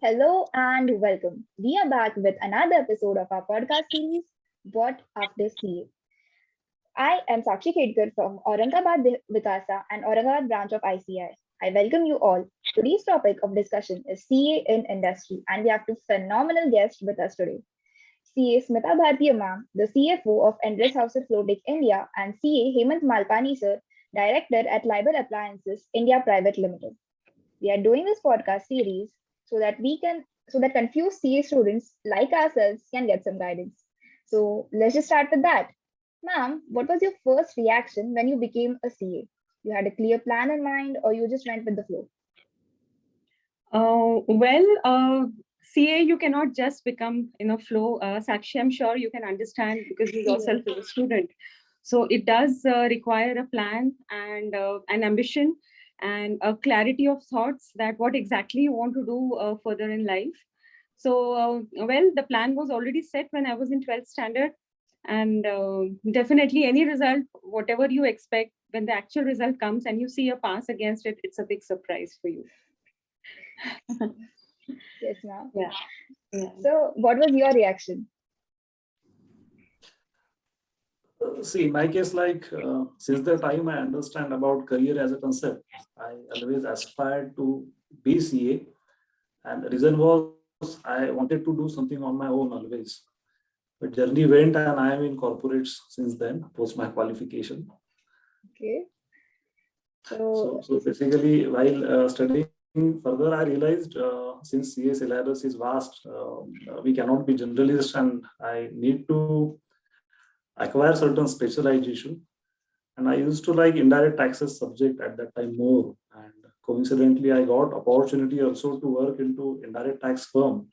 Hello and welcome. We are back with another episode of our podcast series, What After CA. I am Sakshi Khedkar from Aurangabad Vikasa and Aurangabad branch of ICI. I welcome you all. Today's topic of discussion is CA in industry, and we have two phenomenal guests with us today. CA Smita Bhartiya ma'am, the CFO of Endless Houses Flowtech India, and CA Hemant Malpani sir, Director at Liber Appliances India Private Limited. We are doing this podcast series so that confused CA students like ourselves can get some guidance. So let's just start with that. Ma'am, what was your first reaction when you became a CA? You had a clear plan in mind or you just went with the flow? CA, you cannot just become in a flow. Sakshi, I'm sure you can understand because you yourself Yes. is a student. So it does require a plan and an ambition and a clarity of thoughts that what exactly you want to do further in life. The plan was already set when I was in 12th standard. And definitely any result, whatever you expect, when the actual result comes and you see a pass against it, it's a big surprise for you. Yes, ma'am. Yeah. Yeah. So what was your reaction? See, in my case, since the time I understand about career as a concept, I always aspired to be CA. And the reason was I wanted to do something on my own always. But journey went and I am in corporates since then, post my qualification. Okay. So, So so basically, while studying further, I realized since CA syllabus is vast, we cannot be generalist, and I need to acquire certain specialization. And I used to like indirect taxes subject at that time more. And coincidentally, I got opportunity also to work into indirect tax firm.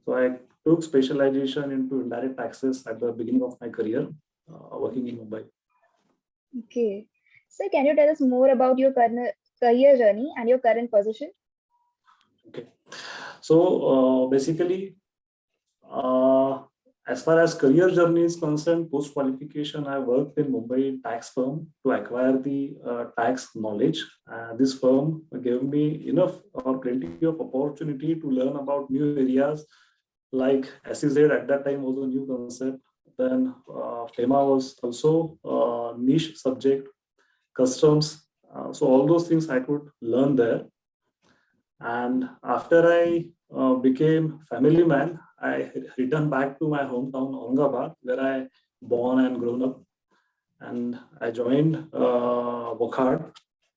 So I took specialization into indirect taxes at the beginning of my career, working in Mumbai. okay. So can you tell us more about your current career journey and your current position? Okay. So basically, uh, as far as career journey is concerned, post qualification, I worked in Mumbai tax firm to acquire the tax knowledge. This firm gave me enough or plenty of opportunity to learn about new areas like SEZ at that time was a new concept. Then FEMA was also a niche subject, customs. So all those things I could learn there. And after I became family man, I returned back to my hometown, Aurangabad, where I born and grown up. And I joined Wokhad.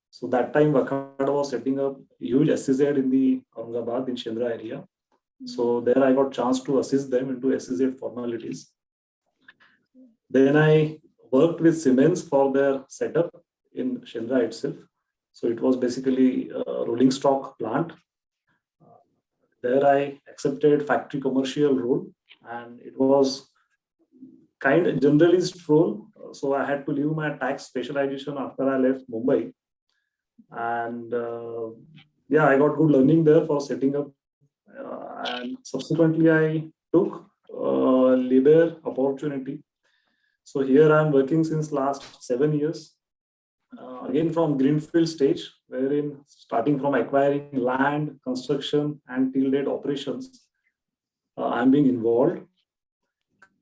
So that time Wokhad was setting up huge SEZ in the Aurangabad in Shendra area. So there I got chance to assist them into SEZ formalities. Then I worked with Siemens for their setup in Shendra itself. So it was basically a rolling stock plant. There I accepted factory commercial role, and it was kind of generalist role. So I had to leave my tax specialization after I left Mumbai, and yeah, I got good learning there for setting up. And subsequently, I took labor opportunity. So here I'm working since last 7 years. Again from greenfield stage, wherein starting from acquiring land, construction, and till date operations, I'm being involved.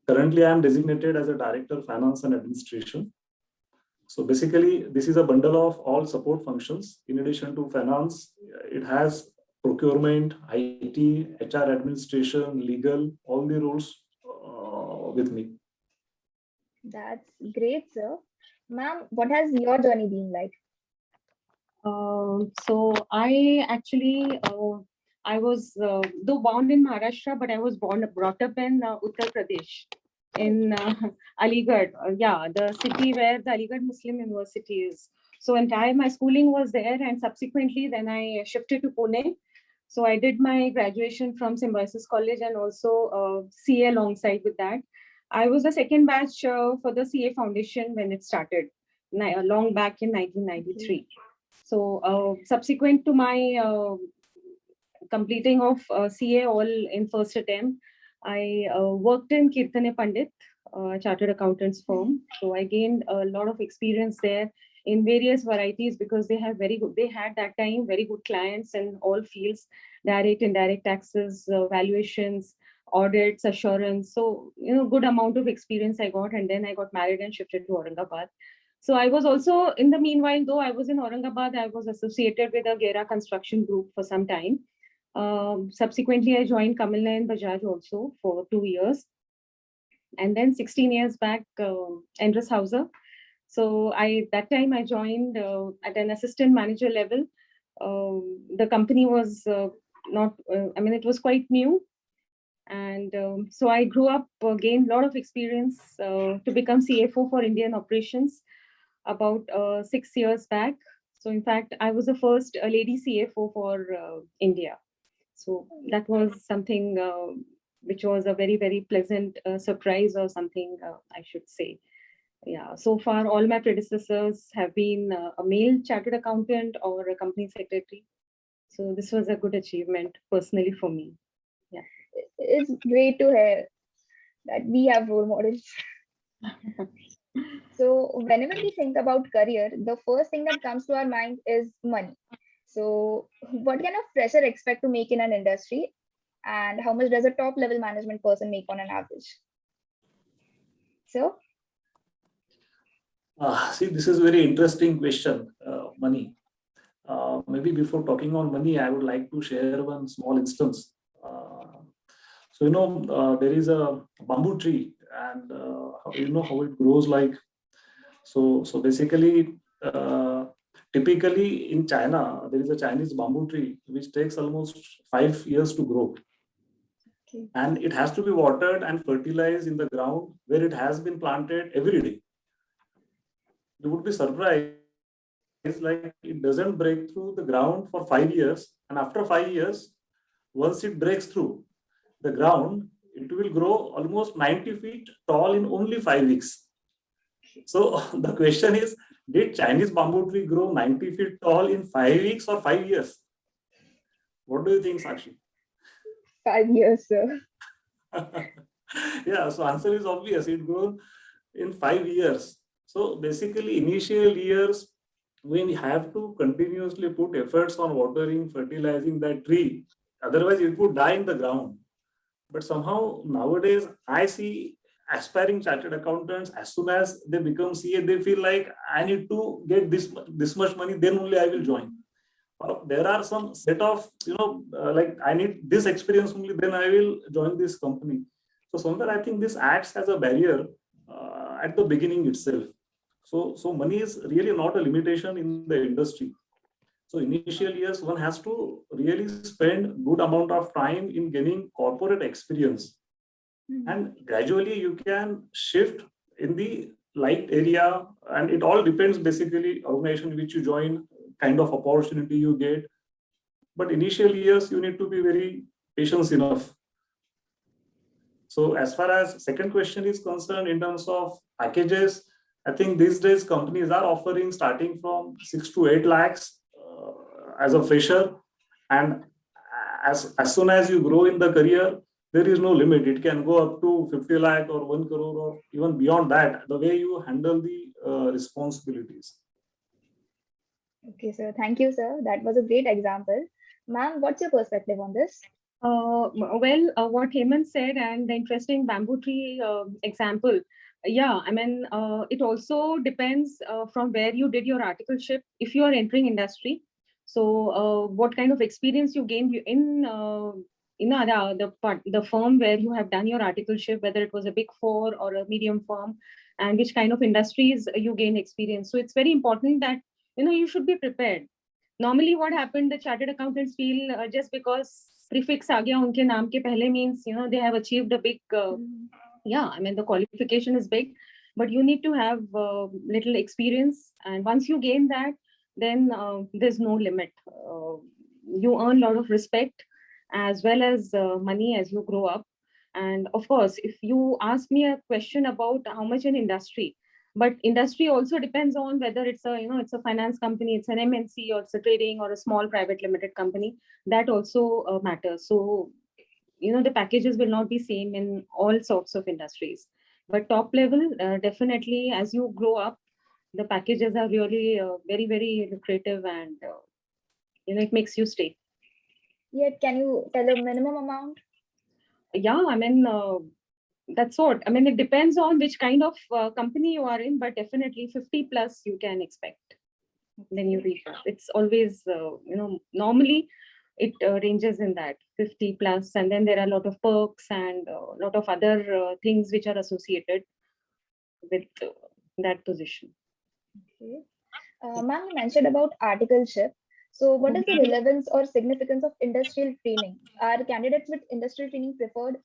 Currently, I am designated as a director finance and administration. So basically, this is a bundle of all support functions. In addition to finance, it has procurement, IT, HR administration, legal, all the roles with me. That's great, sir. Ma'am, what has your journey been like? So I actually I was though born in Maharashtra, but I was brought up in Uttar Pradesh Oh, in Aligarh. Yeah, the city where the Aligarh Muslim University is. So entire my schooling was there, and subsequently then I shifted to Pune. So I did my graduation from Symbiosis College and also CA alongside with that. I was the second batch for the CA Foundation when it started, long back in okay. 1993. So subsequent to my completing of CA all in first attempt, I worked in Kirtane Pandit, Chartered Accountants firm. So I gained a lot of experience there in various varieties, because they had that time very good clients in all fields, direct, indirect taxes, valuations, audits, assurance. So, good amount of experience I got. And then I got married and shifted to Aurangabad. So I was also, in the meanwhile, though I was in Aurangabad, I was associated with a Gera Construction Group for some time. Subsequently, I joined Kamal Nayan Bajaj also for 2 years. And then 16 years back, Endress Hauser. So that time I joined at an assistant manager level. The company was it was quite new. And so I grew up, gained a lot of experience to become CFO for Indian operations about 6 years back. So in fact, I was the first lady CFO for India. So that was something which was a very, very pleasant surprise, or something, I should say. Yeah, so far all my predecessors have been a male chartered accountant or a company secretary. So this was a good achievement personally for me. Yeah. It's great to hear that we have role models. So whenever we think about career, the first thing that comes to our mind is money. So what can a fresher expect to make in an industry, and how much does a top level management person make on an average? So See, this is a very interesting question, money. Maybe before talking on money, I would like to share one small instance. There is a bamboo tree, and how it grows like. So basically, typically in China, there is a Chinese bamboo tree which takes almost 5 years to grow. okay. And it has to be watered and fertilized in the ground where it has been planted every day. You would be surprised, like it doesn't break through the ground for 5 years, and after 5 years, once it breaks through the ground, it will grow almost 90 feet tall in only 5 weeks. So the question is, did Chinese bamboo tree grow 90 feet tall in 5 weeks or 5 years? What do you think, Sakshi? 5 years, sir. Yeah, so answer is obvious. It grew in 5 years. So basically, initial years, we have to continuously put efforts on watering, fertilizing that tree. Otherwise, it would die in the ground. But somehow nowadays, I see aspiring chartered accountants, as soon as they become CA, they feel like I need to get this much money, then only I will join. There are some set of, like I need this experience only, then I will join this company. So somewhere I think this acts as a barrier at the beginning itself. So money is really not a limitation in the industry. So initial years, one has to really spend good amount of time in gaining corporate experience. And gradually you can shift in the light area, and it all depends basically organization which you join, kind of opportunity you get. But initial years, you need to be very patient enough. So as far as second question is concerned, in terms of packages, I think these days companies are offering starting from 6 to 8 lakhs as a fresher. And as soon as you grow in the career, there is no limit. It can go up to 50 lakh or 1 crore or even beyond that, the way you handle the responsibilities. Okay, sir. Thank you, sir. That was a great example. Ma'am, what's your perspective on this? What Hemant said, and the interesting bamboo tree example. Yeah, I mean, it also depends from where you did your articleship. If you are entering industry, so what kind of experience you gained in the firm where you have done your articleship, whether it was a big four or a medium firm, and which kind of industries you gain experience. So it's very important that you should be prepared. Normally, what happened, the chartered accountants feel just because prefix aa gaya unke naam ke pehle means they have achieved a big I mean the qualification is big, but you need to have little experience, and once you gain that, then there's no limit. You earn a lot of respect as well as money as you grow up. And of course, if you ask me a question about how much in industry, but industry also depends on whether it's a it's a finance company, it's an MNC, or it's a trading or a small private limited company. That also matters. So the packages will not be same in all sorts of industries, but top level, definitely as you grow up, the packages are really very, very lucrative, and it makes you stay. Yet, can you tell a minimum amount? Yeah, I mean, that's what, I mean, it depends on which kind of company you are in, but definitely 50 plus you can expect. Then you reach up. It's always, normally it ranges in that 50 plus, and then there are a lot of perks and a lot of other things which are associated with that position. Okay. Ma'am, you mentioned about articleship. So, what is the relevance or significance of industrial training? Are candidates with industrial training preferred?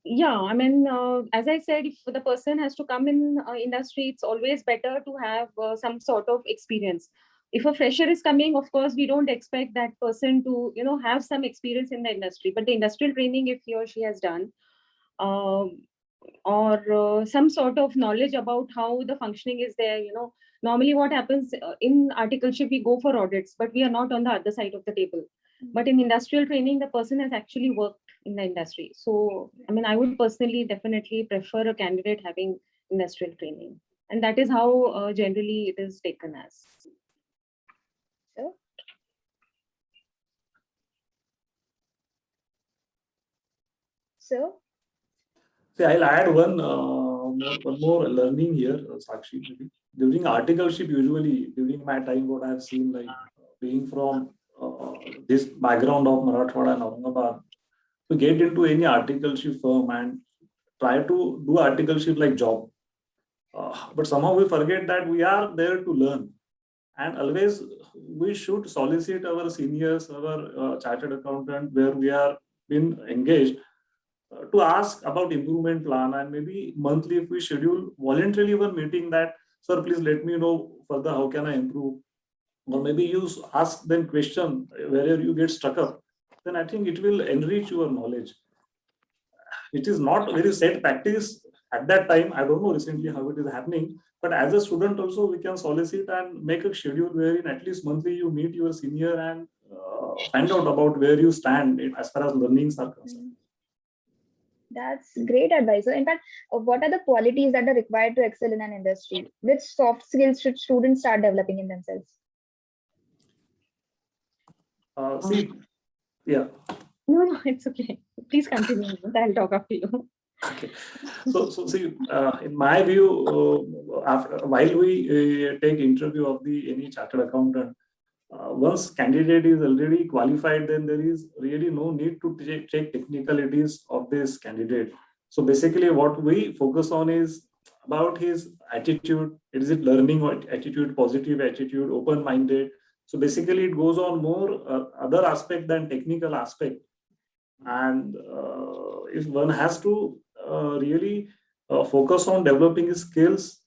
Yeah, I mean, as I said, if the person has to come in industry, it's always better to have some sort of experience. If a fresher is coming, of course, we don't expect that person to, have some experience in the industry. But the industrial training, if he or she has done, um, or some sort of knowledge about how the functioning is there, normally what happens in articleship, we go for audits, but we are not on the other side of the table. But in industrial training, the person has actually worked in the industry. So, I mean, I would personally definitely prefer a candidate having industrial training. And that is how generally it is taken as. So, so See, I'll add one more learning here, Sakshi. Maybe. During articleship, usually during my time, what I've seen, like being from this background of Marathwada and Aurangabad, to get into any articleship firm and try to do articleship like job. But somehow we forget that we are there to learn, and always we should solicit our seniors, our chartered accountant, where we are been engaged to ask about improvement plan, and maybe monthly if we schedule voluntarily one meeting that, sir, please let me know further how can I improve, or maybe you ask them question wherever you get stuck up, then I think it will enrich your knowledge. It is not very set practice at that time. I don't know recently how it is happening, but as a student also we can solicit and make a schedule wherein at least monthly you meet your senior and find out about where you stand as far as learnings are concerned. that's great advice. So, in fact, what are the qualities that are required to excel in an industry? Which soft skills should students start developing in themselves? See, yeah. No, it's okay. Please continue. I'll talk after you. Okay. So see, in my view, while we take interview of any chartered accountant, once candidate is already qualified, then there is really no need to check technicalities of this candidate. So basically, what we focus on is about his attitude. Is it learning attitude, positive attitude, open-minded? So basically, it goes on more other aspect than technical aspect. And if one has to really focus on developing his skills,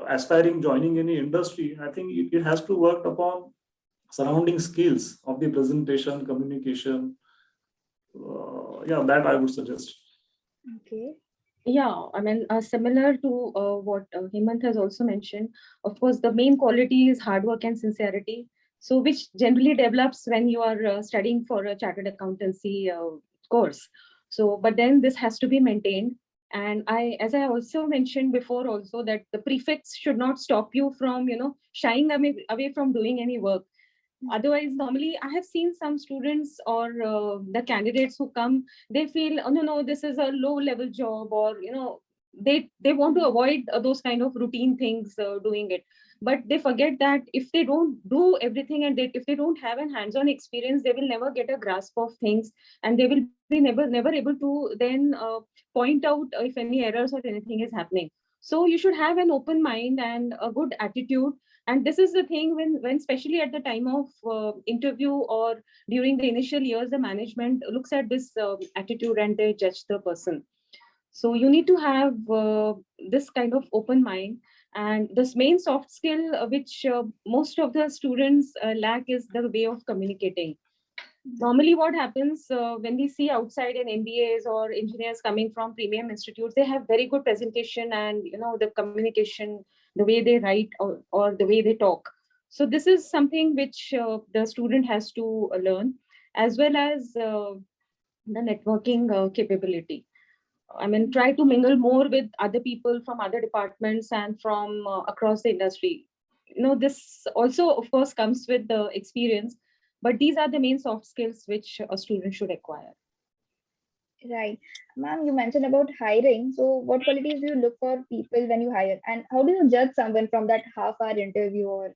aspiring joining any industry, I think it has to work upon surrounding skills of the presentation, communication. Yeah, that I would suggest. Okay. Yeah, I mean, similar to what Hemant has also mentioned, of course, the main quality is hard work and sincerity. So, which generally develops when you are studying for a chartered accountancy course. So, but then this has to be maintained. And as I also mentioned before, also that the prefects should not stop you from, shying away from doing any work. Otherwise, normally I have seen some students or the candidates who come, they feel, oh no, this is a low level job, or they want to avoid those kind of routine things, doing it. But they forget that if they don't do everything, and if they don't have a hands-on experience, they will never get a grasp of things, and they will be never able to then point out if any errors or anything is happening. So you should have an open mind and a good attitude. And this is the thing, when especially at the time of interview or during the initial years, the management looks at this attitude and they judge the person. So you need to have this kind of open mind. And this main soft skill which most of the students lack is the way of communicating. Normally what happens when we see outside in MBAs or engineers coming from premium institutes, they have very good presentation and the communication, the way they write, or the way they talk. So this is something which the student has to learn, as well as the networking capability. I mean, try to mingle more with other people from other departments and from across the industry. This also, of course, comes with the experience, but these are the main soft skills which a student should acquire. Right. Ma'am, you mentioned about hiring. So what qualities do you look for people when you hire? And how do you judge someone from that half-hour interview or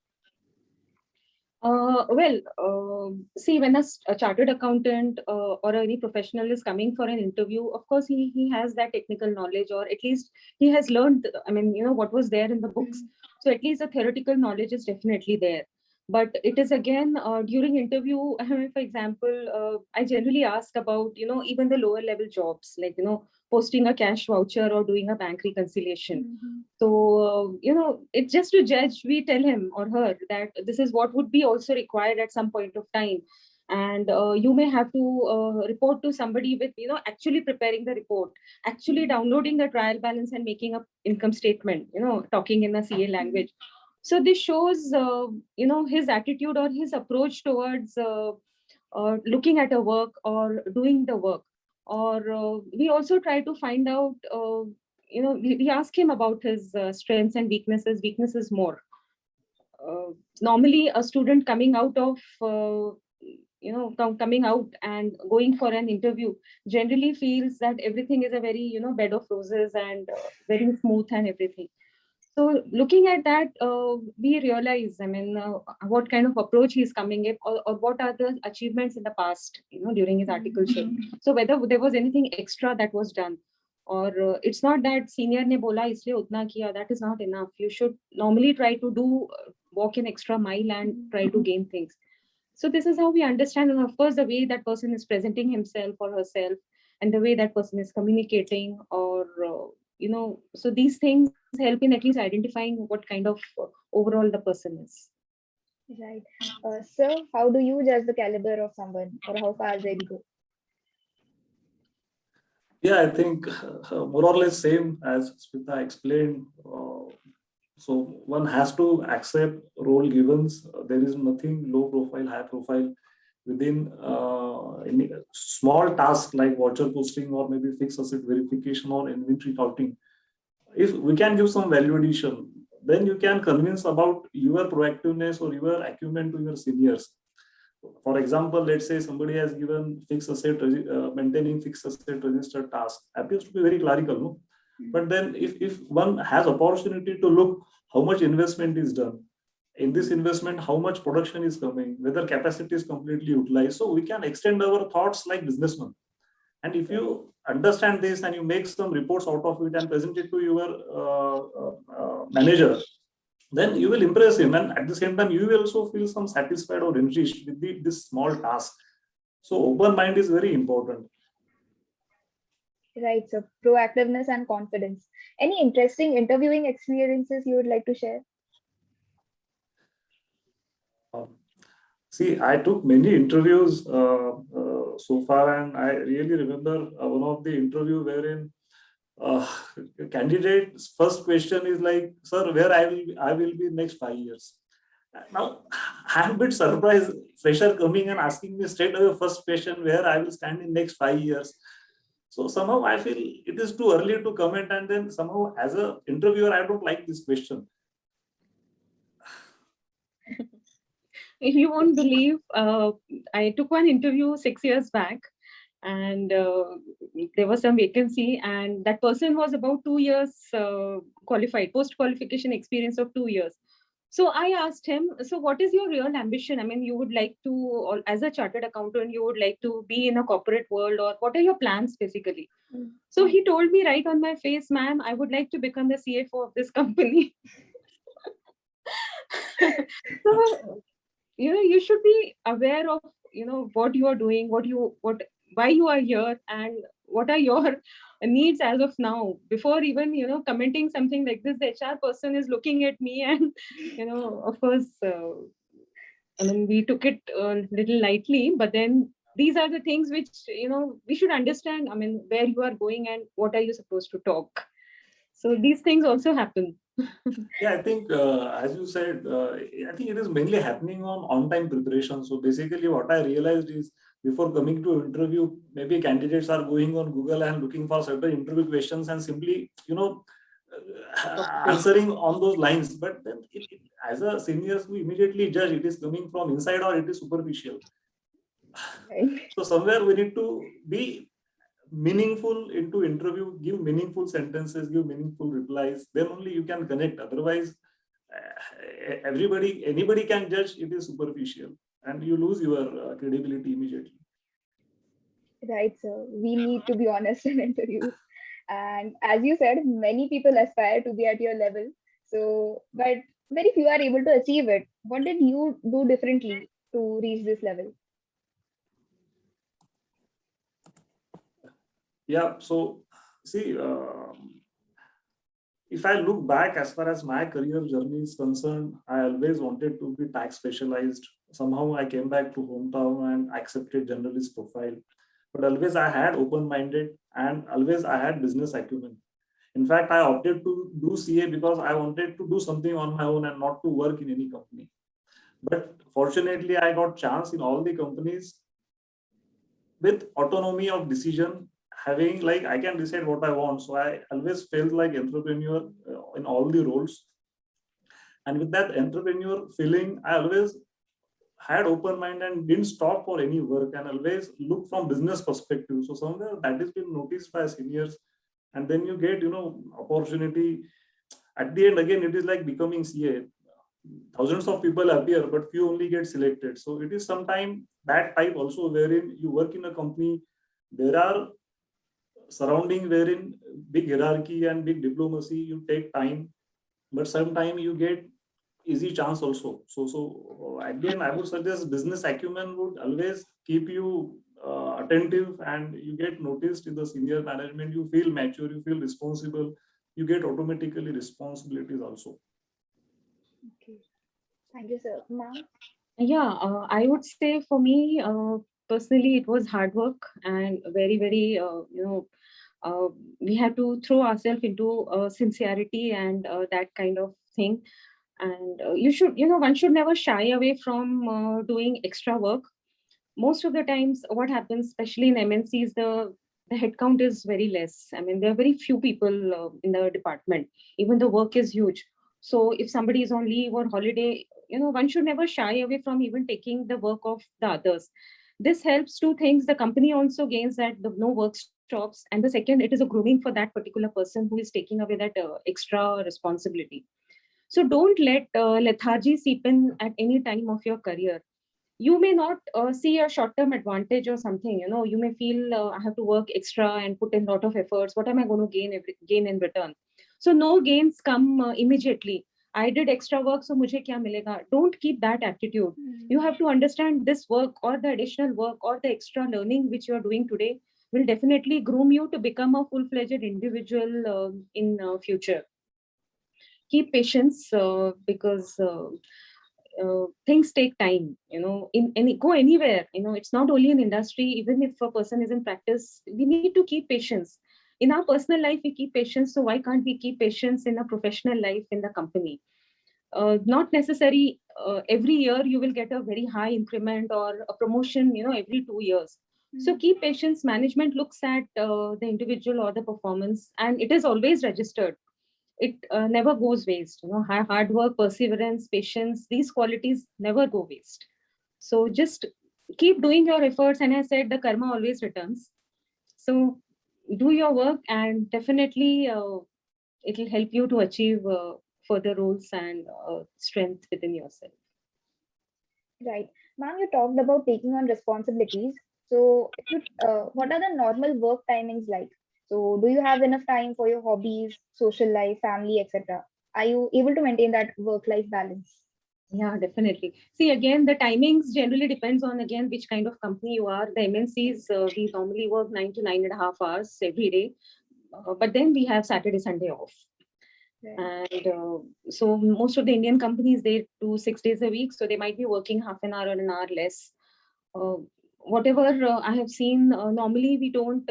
See, when a chartered accountant or any professional is coming for an interview, of course, he has that technical knowledge, or at least he has learned, I mean, what was there in the books. So at least the theoretical knowledge is definitely there. But it is again, during interview, for example, I generally ask about, even the lower level jobs, like, posting a cash voucher or doing a bank reconciliation. So, it's just to judge, we tell him or her that this is what would be also required at some point of time. And you may have to report to somebody with, actually preparing the report, actually downloading the trial balance and making a income statement, talking in a CA language. So this shows, his attitude or his approach towards looking at a work or doing the work. Or we also try to find out, we ask him about his strengths and weaknesses more. Normally, a student coming out of, coming out and going for an interview generally feels that everything is a very, bed of roses and very smooth and everything. So looking at that, we realize, I mean, what kind of approach he's coming in, or what are the achievements in the past, during his articleship. So whether there was anything extra that was done, or it's not that senior ne bola isliye utna kiya, that is not enough. You should normally try to do walk an extra mile and try to gain things. So this is how we understand, and of course, the way that person is presenting himself or herself, and the way that person is communicating, or so these things help in at least identifying what kind of overall the person is. right? So how do you judge the caliber of someone or how far they go? Yeah, I think more or less same as Smita explained. So one has to accept role givens. There is nothing low profile, high profile within any small task like voucher posting or maybe fixed asset verification or inventory counting. If we can give some value addition, then you can convince about your proactiveness or your acumen to your seniors. For example, let's say somebody has given fixed asset, maintaining fixed asset register task appears to be very clerical, no? But then if one has opportunity to look how much investment is done, in this investment, how much production is coming, whether capacity is completely utilized, so we can extend our thoughts like businessmen. And if you understand this and you make some reports out of it and present it to your manager, then you will impress him, and at the same time you will also feel some satisfied or enriched with this small task. So open mind is very important. Right. So proactiveness and confidence. Any interesting interviewing experiences you would like to share? See, I took many interviews so far, and I really remember one of the interview wherein candidate's first question is like, "Sir, where I will be next 5 years." Now, I'm a bit surprised. Fresher coming and asking me straight away first question, where I will stand in next 5 years. So somehow I feel it is too early to comment, and then somehow as a interviewer, I don't like this question. You won't believe, I took one interview 6 years back, and there was some vacancy, and that person was about 2 years qualified, post qualification experience of 2 years. So I asked him, so what is your real ambition? I mean, you would like to, or as a chartered accountant, you would like to be in a corporate world, or what are your plans basically? So he told me right on my face, "Ma'am, I would like to become the CFO of this company." So, you should be aware of, what you are doing, why you are here, and what are your needs as of now. Before even, commenting something like this, the HR person is looking at me, and, of course, I mean, we took it a little lightly, but then these are the things which, we should understand. I mean, where you are going and what are you supposed to talk. So these things also happen. Yeah, I think as you said, I think it is mainly happening on-time preparation. So basically, what I realized is before coming to interview, maybe candidates are going on Google and looking for certain interview questions and simply, answering on those lines. But then, as a seniors, we immediately judge it is coming from inside or it is superficial. Right. So somewhere we need to be meaningful into interview, give meaningful sentences, give meaningful replies, then only you can connect. Otherwise, anybody can judge it is superficial and you lose your credibility immediately. Right, sir. We need to be honest in interviews. And as you said, many people aspire to be at your level. So, but very few are able to achieve it. What did you do differently to reach this level? Yeah, so see, if I look back as far as my career journey is concerned, I always wanted to be tax specialized. Somehow I came back to hometown and accepted generalist profile. But always I had open-minded and always I had business acumen. In fact, I opted to do CA because I wanted to do something on my own and not to work in any company. But fortunately, I got chance in all the companies with autonomy of decision, having like I can decide what I want. So I always felt like entrepreneur in all the roles. And with that entrepreneur feeling, I always had open mind and didn't stop for any work and always look from business perspective. So somewhere that has been noticed by seniors. And then you get, opportunity. At the end, again, it is like becoming CA. Thousands of people appear, but few only get selected. So it is sometime that type also wherein you work in a company, there are surrounding wherein big hierarchy and big diplomacy, you take time, but sometime you get easy chance also. So again, I would suggest business acumen would always keep you attentive and you get noticed in the senior management. You feel mature, you feel responsible, you get automatically responsibilities also. Okay. Thank you, sir. Ma'am? Yeah, I would say for me, personally, it was hard work and very, very, we had to throw ourselves into sincerity and that kind of thing. And you should, one should never shy away from doing extra work. Most of the times, what happens, especially in MNCs, the headcount is very less. I mean, there are very few people in the department. Even the work is huge. So if somebody is on leave or holiday, one should never shy away from even taking the work of the others. This helps two things. The company also gains that the no work stops, and the second, it is a grooming for that particular person who is taking away that extra responsibility. So don't let lethargy seep in at any time of your career. You may not see a short-term advantage or something. You may feel I have to work extra and put in a lot of efforts. What am I going to gain in return? So no gains come immediately. I did extra work, so mujhe kya milega? Don't keep that attitude. You have to understand this work or the additional work or the extra learning which you are doing today will definitely groom you to become a full-fledged individual in future. Keep patience because things take time. In any go anywhere, it's not only in industry. Even if a person is in practice, we need to keep patience. In our personal life we keep patience, so why can't we keep patience in a professional life in the company? Not necessary every year you will get a very high increment or a promotion, every 2 years. So keep patience. Management looks at the individual or the performance, and it is always registered. It never goes waste. Hard work, perseverance, patience, these qualities never go waste. So just keep doing your efforts, and I said the karma always returns. So do your work, and definitely it will help you to achieve further roles and strength within yourself. Right. Ma'am, you talked about taking on responsibilities. So, if you, what are the normal work timings like? So, do you have enough time for your hobbies, social life, family, etc.? Are you able to maintain that work-life balance? Yeah, definitely. See, again, the timings generally depends on, again, which kind of company you are. The MNCs, we normally work 9 to 9.5 hours every day, but then we have Saturday, Sunday off. Right. And so most of the Indian companies, they do 6 days a week, so they might be working half an hour or an hour less. Uh, Whatever I have seen, normally we don't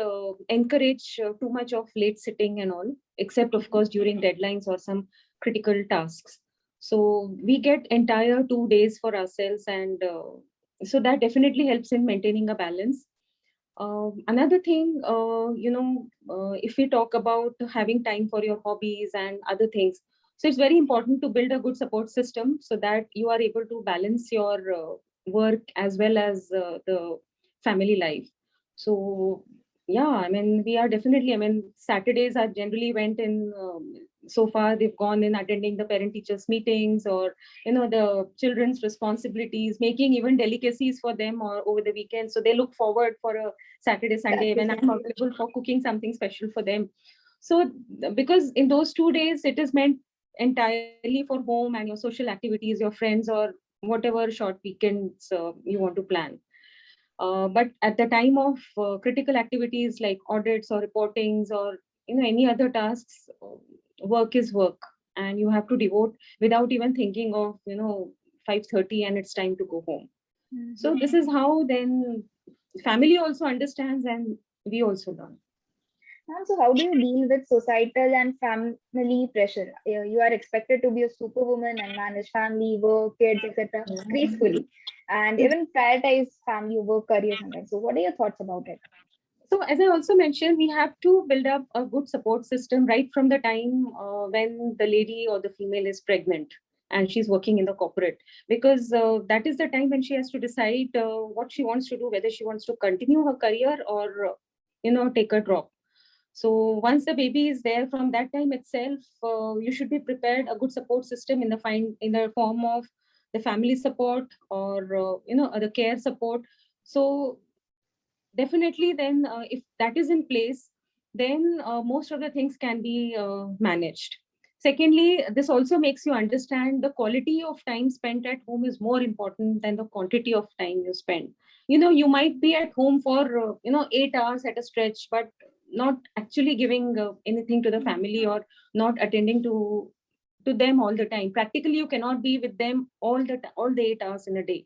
encourage too much of late sitting and all, except of course during deadlines or some critical tasks. So we get entire 2 days for ourselves, and so that definitely helps in maintaining a balance. Another thing, if we talk about having time for your hobbies and other things, so it's very important to build a good support system so that you are able to balance your work as well as the family life. So yeah, I mean, we are definitely, I mean, Saturdays are generally went in, so far they've gone in attending the parent teachers meetings, or the children's responsibilities, making even delicacies for them or over the weekend. So they look forward for a Saturday, Sunday when I'm available for cooking something special for them. So because in those 2 days, it is meant entirely for home and your social activities, your friends, or whatever short weekends you want to plan. But at the time of critical activities like audits or reportings or any other tasks, work is work, and you have to devote without even thinking of 5:30 and it's time to go home. So this is how then family also understands, and we also learn. So how do you deal with societal and family pressure? You are expected to be a superwoman and manage family, work, kids, etc. gracefully, and even prioritize family, work, career sometimes. So what are your thoughts about it? So as I also mentioned, we have to build up a good support system right from the time when the lady or the female is pregnant and she's working in the corporate, because that is the time when she has to decide what she wants to do, whether she wants to continue her career or take a drop. So once the baby is there, from that time itself, you should be prepared a good support system in the form of the family support, or the care support. So definitely then if that is in place, then most of the things can be managed. Secondly, this also makes you understand the quality of time spent at home is more important than the quantity of time you spend. You might be at home for 8 hours at a stretch, but not actually giving anything to the family, or not attending to them all the time. Practically you cannot be with them all the 8 hours in a day.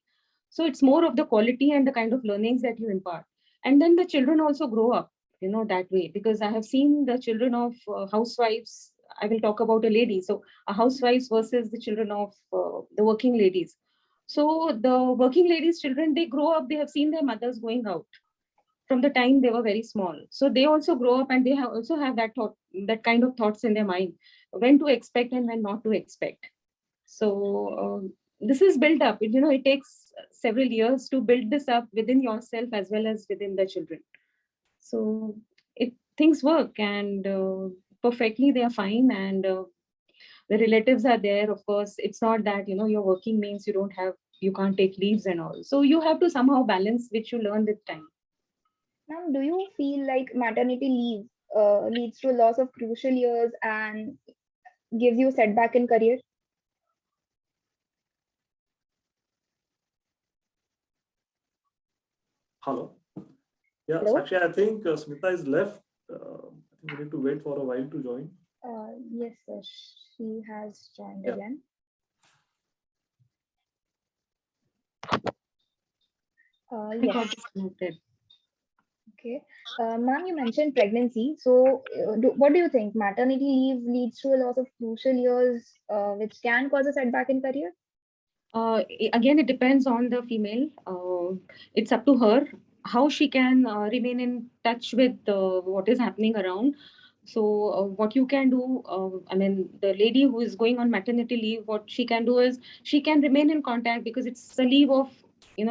So it's more of the quality and the kind of learnings that you impart. And then the children also grow up that way, because I have seen the children of housewives. I will talk about a lady, so a housewives versus the children of the working ladies. So the working ladies children, they grow up, they have seen their mothers going out from the time they were very small. So they also grow up, and they also have that thought, that kind of thoughts in their mind, when to expect and when not to expect. So this is built up. It takes several years to build this up within yourself as well as within the children. So things work, and perfectly they are fine, and the relatives are there. Of course, it's not that you're working means you can't take leaves and all. So you have to somehow balance, which you learn with time. Ma'am, do you feel like maternity leave leads to a loss of crucial years and gives you setback in career? Hello. Yeah, Hello? Sakshi, I think Smita is left. I think we need to wait for a while to join. Yes, sir. She has joined Yeah. again. I Yes. got disconnected. Okay. Ma'am, you mentioned pregnancy. So, what do you think? Maternity leave leads to a loss of crucial years, which can cause a setback in career? Again, it depends on the female. It's up to her how she can remain in touch with what is happening around. So what you can do, I mean, the lady who is going on maternity leave, what she can do is she can remain in contact, because it's a leave of,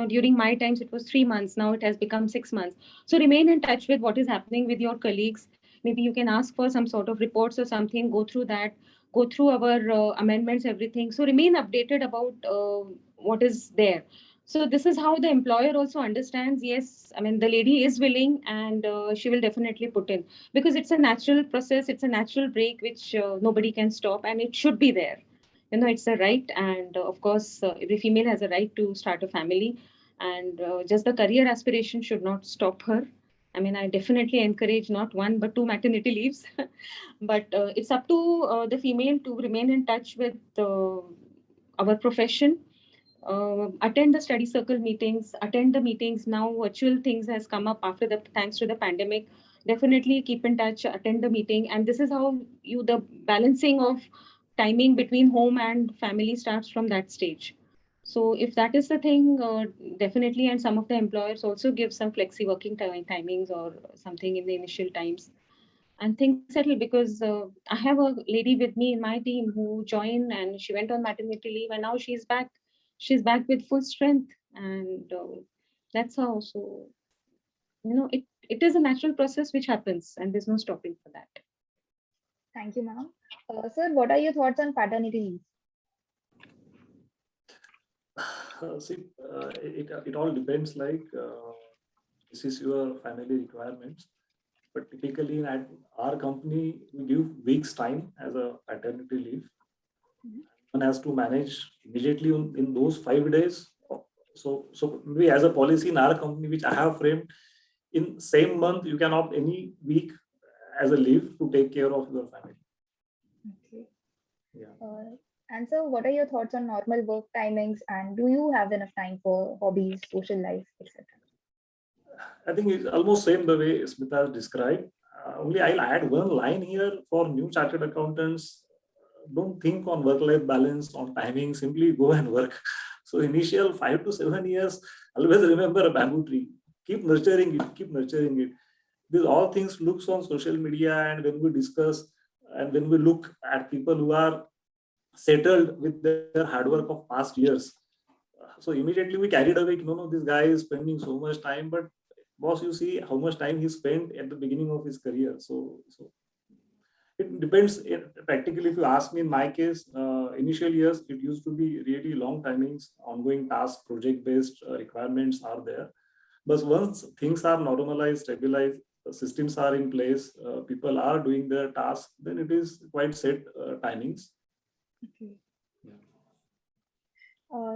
during my times it was 3 months. Now it has become 6 months. So remain in touch with what is happening with your colleagues. Maybe you can ask for some sort of reports or something, go through that, go through our amendments, everything. So remain updated about what is there. So this is how the employer also understands, yes, I mean, the lady is willing, and she will definitely put in, because it's a natural process, it's a natural break which nobody can stop, and it should be there. It's a right, and of course every female has a right to start a family, and just the career aspiration should not stop her. I mean, I definitely encourage not one but two maternity leaves. But it's up to the female to remain in touch with our profession, attend the study circle meetings, attend the meetings. Now virtual things has come up after the thanks to the pandemic. Definitely keep in touch, attend the meeting, and this is how you the balancing of timing between home and family starts from that stage. So if that is the thing, definitely, and some of the employers also give some flexi working timings or something in the initial times, and things settle because I have a lady with me in my team who joined and she went on maternity leave and now she's back. She's back with full strength, and that's how. So it is a natural process which happens, and there's no stopping for that. Thank you, ma'am. Sir, what are your thoughts on paternity leave? See, it all depends. Like this is your family requirements, but typically at our company we give weeks time as a paternity leave. One has to manage immediately in those 5 days. So maybe as a policy in our company, which I have framed, in same month you can opt any week as a leave to take care of your family. Okay. Yeah. And so, what are your thoughts on normal work timings, and do you have enough time for hobbies, social life, etc.? I think it's almost same the way Smita described. Only I'll add one line here for new chartered accountants. Don't think on work-life balance, on timing, simply go and work. So initial 5 to 7 years, always remember a bamboo tree. Keep nurturing it, keep nurturing it. These all things looks on social media, and when we discuss and when we look at people who are settled with their hard work of past years. So immediately we carried away, no, this guy is spending so much time, but boss, you see how much time he spent at the beginning of his career. So it depends. Practically, if you ask me, in my case, initial years, it used to be really long timings, ongoing tasks, project-based requirements are there. But once things are normalized, stabilized, systems are in place, people are doing their tasks, then it is quite set timings. Okay. Yeah.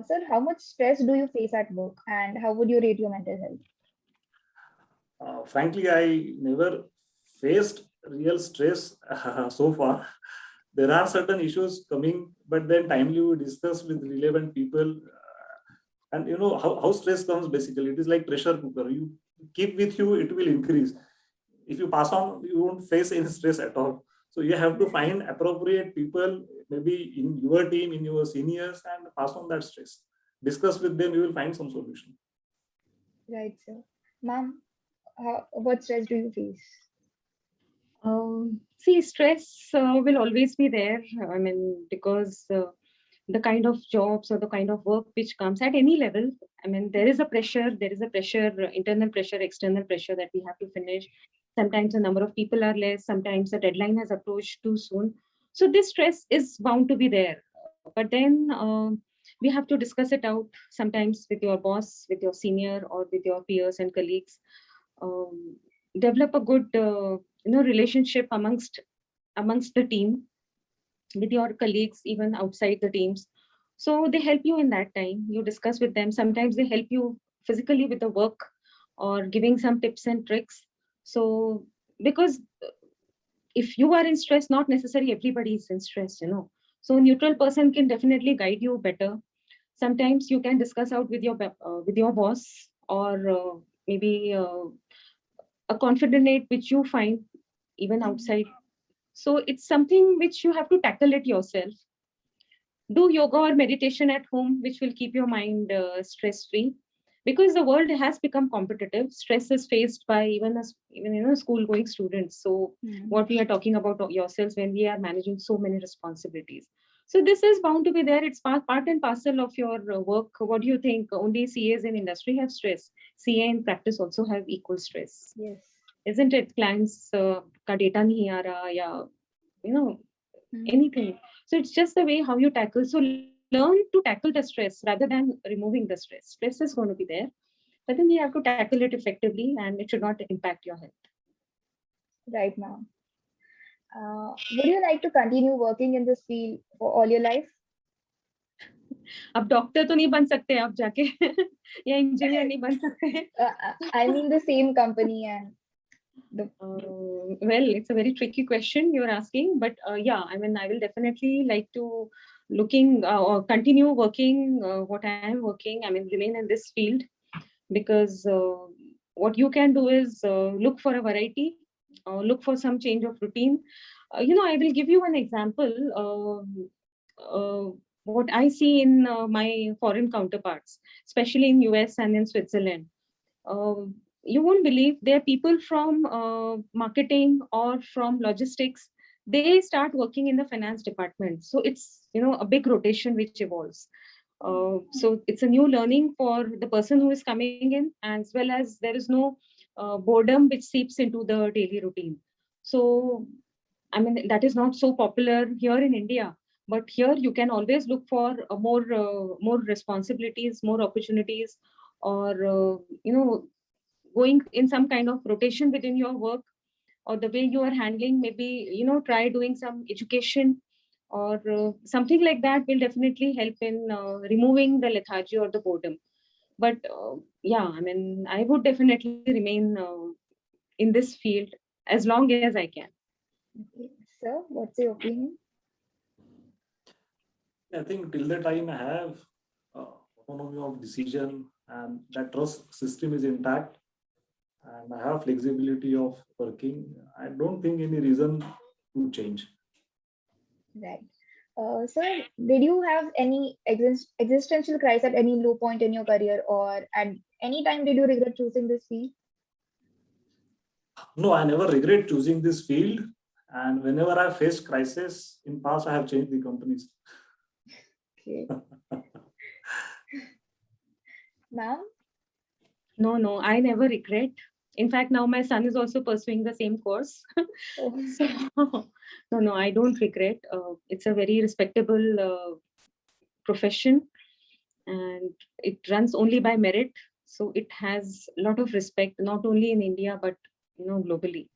Sir, how much stress do you face at work, and how would you rate your mental health? Frankly, I never faced real stress so far. There are certain issues coming, but then timely we discuss with relevant people. And you know how stress comes basically. It is like pressure cooker. You keep with you, it will increase. If you pass on, you won't face any stress at all. So you have to find appropriate people, maybe in your team, in your seniors, and pass on that stress. Discuss with them, you will find some solution. Right, sir. Ma'am, what stress do you face? See, stress will always be there. I mean, because the kind of jobs or the kind of work which comes at any level, I mean, there is a pressure, internal pressure, external pressure that we have to finish. Sometimes the number of people are less, sometimes the deadline has approached too soon. So this stress is bound to be there. But then we have to discuss it out sometimes with your boss, with your senior, or with your peers and colleagues. Develop a good relationship amongst the team, with your colleagues, even outside the teams. So they help you in that time. You discuss with them. Sometimes they help you physically with the work or giving some tips and tricks. So because if you are in stress, not necessarily everybody is in stress. So a neutral person can definitely guide you better. Sometimes you can discuss out with your boss, or maybe a confidant which you find even outside. So it's something which you have to tackle it yourself. Do yoga or meditation at home, which will keep your mind stress free, because the world has become competitive. Stress is faced by even school going students. So what we are talking about yourselves when we are managing so many responsibilities. So this is bound to be there. It's part and parcel of your work. What do you think? Only CAs in industry have stress. CA in practice also have equal stress. Yes. Isn't it? Clients ka data nahi aa raha, ya, anything. So it's just the way how you tackle. So learn to tackle the stress rather than removing the stress. Stress is going to be there, but then you have to tackle it effectively, and it should not impact your health. Right, ma'am. Would you like to continue working in this field for all your life? अब doctor तो नहीं बन सकते आप जाके या engineer नहीं बन सकते. I mean the same company and well, it's a very tricky question you're asking, but yeah, I mean, I will definitely like to or continue working what I am working. I mean, remain in this field, because what you can do is look for a variety, look for some change of routine. I will give you an example. what I see in my foreign counterparts, especially in US and in Switzerland. You won't believe there are people from marketing or from logistics. They start working in the finance department. So it's, a big rotation which evolves. So it's a new learning for the person who is coming in, as well as there is no boredom which seeps into the daily routine. So, I mean, that is not so popular here in India, but here you can always look for more responsibilities, more opportunities, or going in some kind of rotation within your work, or the way you are handling, maybe try doing some education or something like that will definitely help in removing the lethargy or the boredom. But yeah, I mean, I would definitely remain in this field as long as I can. Okay. Sir, what's your opinion? I think till the time I have autonomy of decision and that trust system is intact and I have flexibility of working, I don't think any reason to change. Right. Sir, did you have any existential crisis at any low point in your career, or at any time did you regret choosing this field? No, I never regret choosing this field. And whenever I faced crisis in past, I have changed the companies. Okay. Ma'am? No, I never regret. In fact, now my son is also pursuing the same course. Oh, So, no, I don't regret. It's a very respectable profession, and it runs only by merit. So it has a lot of respect, not only in India, but globally.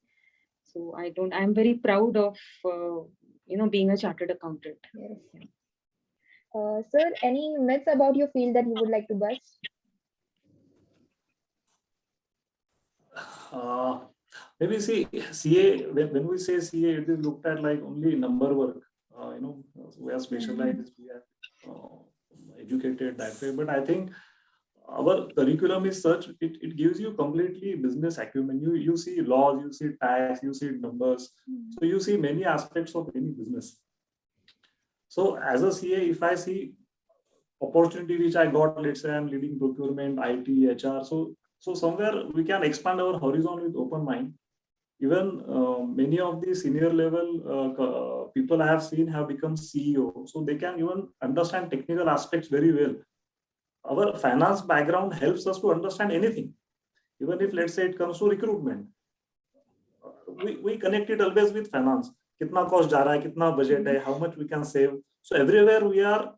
So I'm very proud of being a chartered accountant. yes. Sir, any myths about your field that you would like to bust? Uh, Maybe see CA, when we say CA, it is looked at like only number work. We are specialized, we are educated that way. But I think our curriculum is such, it gives you completely business acumen. You see laws, you see tax, you see numbers. So you see many aspects of any business. So as a CA, if I see opportunity which I got, let's say I'm leading procurement, IT, HR. So somewhere we can expand our horizon with open mind. Even many of the senior level people I have seen have become CEO. So they can even understand technical aspects very well. Our finance background helps us to understand anything. Even if let's say it comes to recruitment, we connect it always with finance. Kitna cost ja raha hai, kitna budget hai, how much we can save. So everywhere we are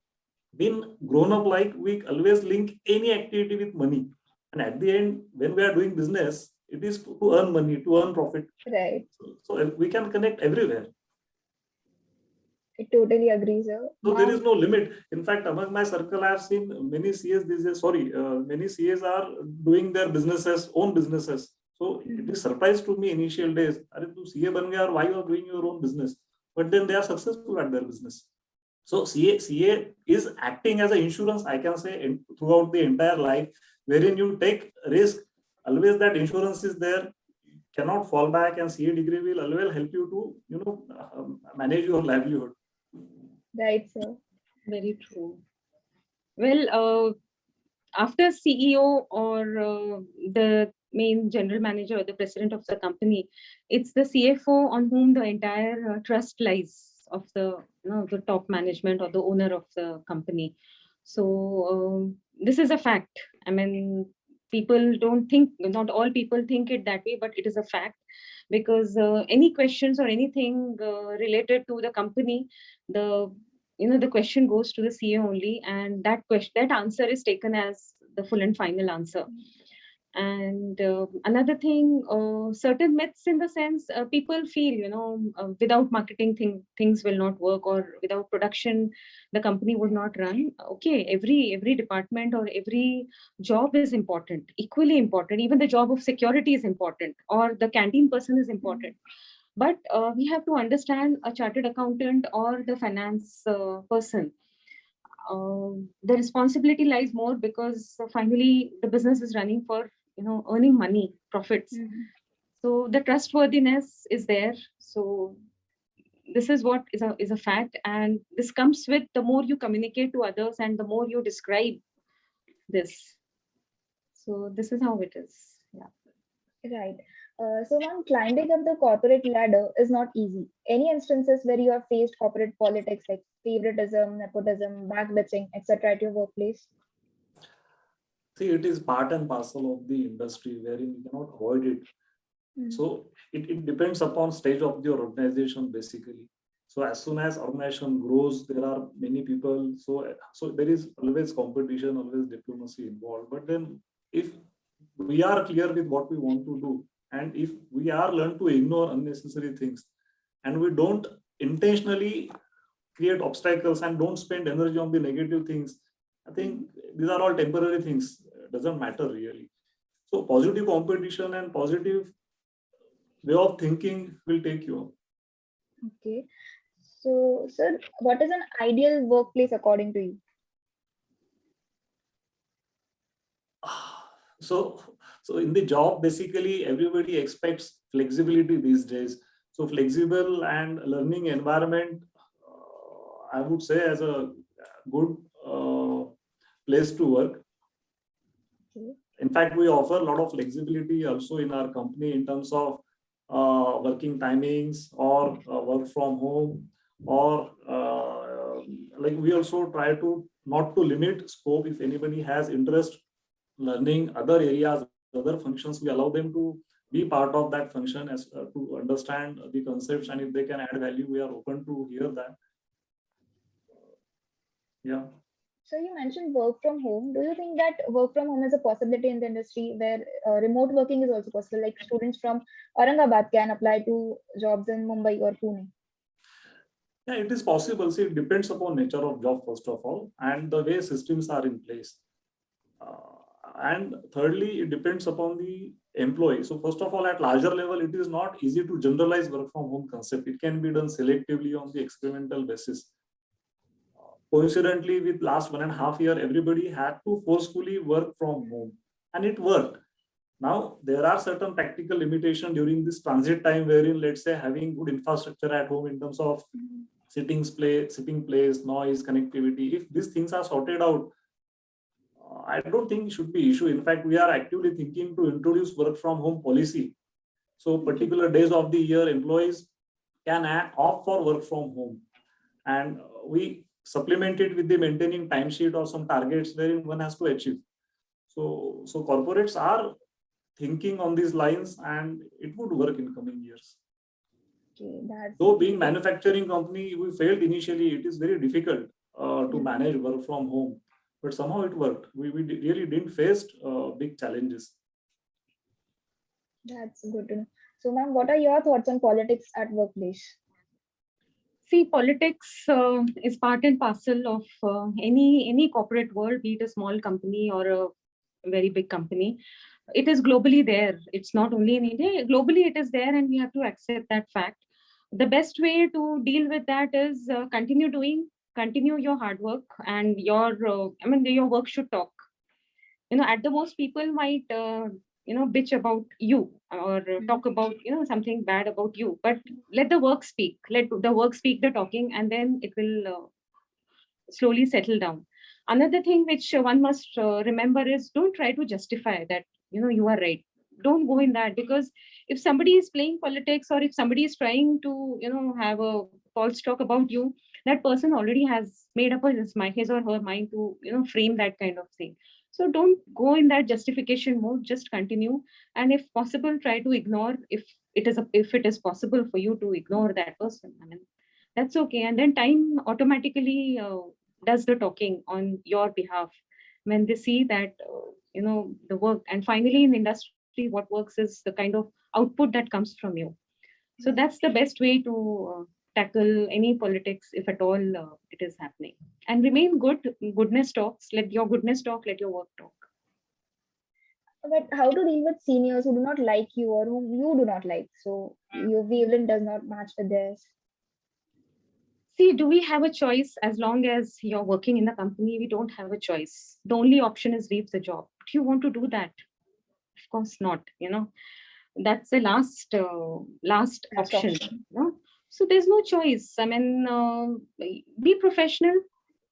been grown up like we always link any activity with money. And at the end, when we are doing business, it is to earn money, to earn profit. Right. So we can connect everywhere. I totally agree, sir. So there is no limit. In fact, among my circle, I have seen many CAs these days, many CAs are doing their businesses, own businesses. So it is surprise to me initial days. Are you CA ban gaya, or why you are doing your own business? But then they are successful at their business. So CA is acting as an insurance, I can say, throughout the entire life, wherein you take risk. Always that insurance is there, cannot fall back, and CA degree will always help you to manage your livelihood. Right, sir. Very true. Well, after CEO or the main general manager or the president of the company, it's the CFO on whom the entire trust lies of the top management or the owner of the company. So this is a fact. I mean, people don't think, not all people think it that way, but it is a fact, because any questions or anything related to the company, the question goes to the CEO only, and that answer is taken as the full and final answer. And another thing, certain myths, in the sense, people feel, without marketing things will not work, or without production the company would not run. Okay, every department or every job is important, equally important. Even the job of security is important, or the canteen person is important. But we have to understand a chartered accountant or the finance person. The responsibility lies more, because finally the business is running for earning money, profits. So the trustworthiness is there. So this is what is a fact, and this comes with the more you communicate to others and the more you describe this. So this is how it is. Yeah. Right. So, ma'am, climbing up the corporate ladder is not easy. Any instances where you have faced corporate politics like favoritism, nepotism, backbitching, etc. at your workplace? See, it is part and parcel of the industry wherein you cannot avoid it. Mm. So it depends upon stage of the organization basically. So as soon as organization grows, there are many people. So there is always competition, always diplomacy involved. But then if we are clear with what we want to do, and if we are learned to ignore unnecessary things, and we don't intentionally create obstacles and don't spend energy on the negative things, I think these are all temporary things. Doesn't matter really. So positive competition and positive way of thinking will take you up. Okay. So, sir, what is an ideal workplace according to you? So, so in the job, basically everybody expects flexibility these days. So flexible and learning environment, I would say, as a good place to work. Okay. In fact, we offer a lot of flexibility also in our company in terms of working timings or work from home, or like we also try to not to limit scope. If anybody has interest learning other areas, other functions, we allow them to be part of that function as to understand the concepts, and if they can add value, we are open to hear that. Yeah. So you mentioned work from home. Do you think that work from home is a possibility in the industry where remote working is also possible? Like students from Aurangabad can apply to jobs in Mumbai or Pune. Yeah, it is possible. See, it depends upon nature of job first of all, and the way systems are in place. And thirdly, it depends upon the employee. So first of all, at larger level, it is not easy to generalize work from home concept. It can be done selectively on the experimental basis. Coincidentally, with last 1.5 years, everybody had to forcefully work from home, and it worked. Now there are certain practical limitations during this transit time, wherein, let's say, having good infrastructure at home in terms of sitting place, noise, connectivity. If these things are sorted out, I don't think it should be issue. In fact, we are actively thinking to introduce work from home policy. So particular days of the year, employees can opt for work from home, and we supplement it with the maintaining timesheet or some targets wherein one has to achieve. So corporates are thinking on these lines, and it would work in coming years. Okay, that's Though being manufacturing company, we failed initially. It is very difficult to manage work from home, but somehow it worked. We really didn't face big challenges. that's good to know. So, ma'am, what are your thoughts on politics at workplace? See, politics is part and parcel of any corporate world, be it a small company or a very big company. It is globally there. It's not only in India. Globally, it is there, and we have to accept that fact. The best way to deal with that is continue your hard work, and your work should talk. At the most, people might bitch about you or talk about something bad about you, but let the work speak. Let the work speak the talking, and then it will slowly settle down. Another thing which one must remember is, don't try to justify that you are right. Don't go in that, because if somebody is playing politics, or if somebody is trying to have a false talk about you, that person already has made up his or her mind to frame that kind of thing. So don't go in that justification mode. Just continue, and if possible, try to ignore, if it is possible for you to ignore that person. I mean, that's okay, and then time automatically does the talking on your behalf when they see that the work. And finally, in industry, what works is the kind of output that comes from you. So that's the best way to tackle any politics, if at all it is happening. And remain good. Goodness talks. Let your goodness talk. Let your work talk. But how to deal with seniors who do not like you or whom you do not like? So your wavelength does not match with theirs. See, do we have a choice? As long as you're working in the company, we don't have a choice. The only option is leave the job. Do you want to do that? Of course not. That's the last Last option. option. So there's no choice. I mean, be professional.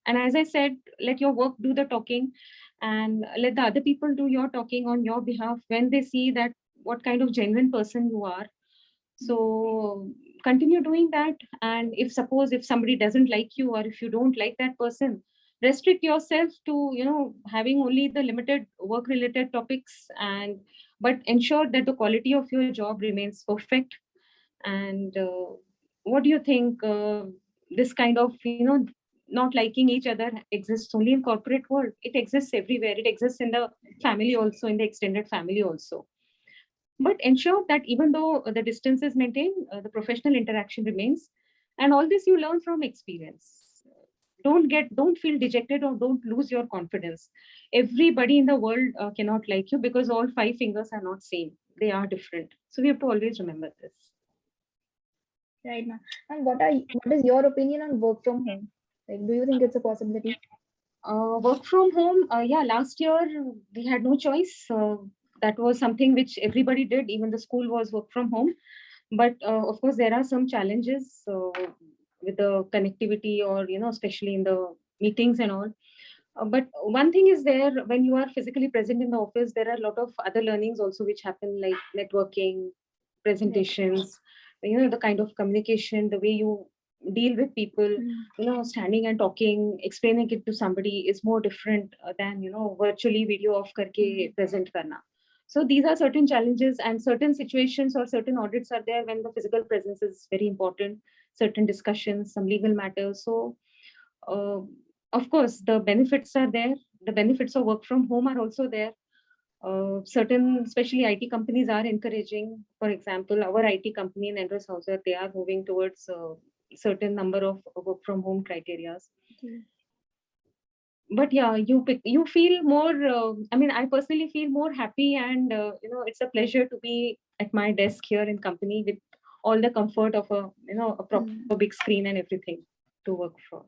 And as I said, let your work do the talking, and let the other people do your talking on your behalf when they see that what kind of genuine person you are. So continue doing that. And if suppose if somebody doesn't like you, or if you don't like that person, restrict yourself to, having only the limited work related topics, and but ensure that the quality of your job remains perfect. And what do you think, this kind of, not liking each other exists only in corporate world? It exists everywhere. It exists in the family also, in the extended family also. But ensure that even though the distance is maintained, the professional interaction remains. And all this you learn from experience. Don't feel dejected, or don't lose your confidence. Everybody in the world cannot like you, because all five fingers are not same. They are different. So we have to always remember this. Right, ma'am. And what is your opinion on work from home? Like, do you think it's a possibility? Work from home, yeah, last year we had no choice. That was something which everybody did. Even the school was work from home. But of course, there are some challenges with the connectivity, or, especially in the meetings and all. But one thing is there, when you are physically present in the office, there are a lot of other learnings also which happen, like networking, presentations, the kind of communication, the way you deal with people, standing and talking, explaining it to somebody is more different than, virtually video off karke present karna. So these are certain challenges, and certain situations or certain audits are there when the physical presence is very important, certain discussions, some legal matters. So uh, of course, the benefits are there. The benefits of work from home are also there. Certain, especially IT companies, are encouraging. For example, our IT company in Endress Hauser, they are moving towards certain number of work from home criterias. Okay. But yeah, you feel more. I mean, I personally feel more happy, and it's a pleasure to be at my desk here in company with all the comfort of a proper big screen and everything to work for.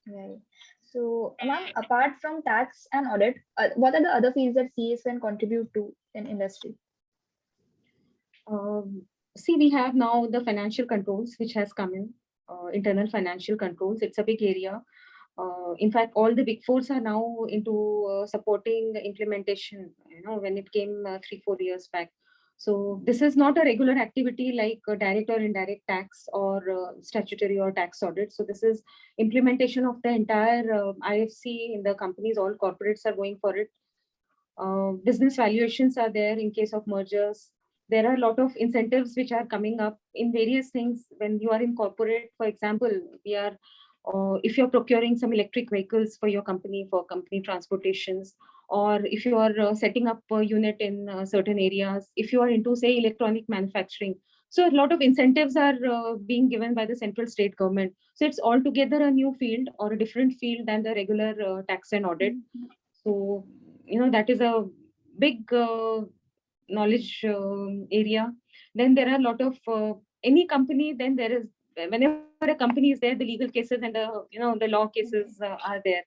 Right. So, ma'am, apart from tax and audit, what are the other fields that CAs can contribute to in industry? See, we have now the financial controls, which has come in, internal financial controls. It's a big area. In fact, all the big fours are now into supporting the implementation, when it came 3-4 years back. So this is not a regular activity like direct or indirect tax, or statutory or tax audit. So this is implementation of the entire IFC in the companies. All corporates are going for it. Business valuations are there in case of mergers. There are a lot of incentives which are coming up in various things when you are in corporate. For example, we are if you're procuring some electric vehicles for your company, for company transportations, or if you are setting up a unit in certain areas, if you are into, say, electronic manufacturing. So a lot of incentives are being given by the central state government. So it's altogether a new field, or a different field than the regular tax and audit. So, that is a big knowledge area. Then there are a lot of any company. Then there is, whenever a company is there, the legal cases and the law cases are there.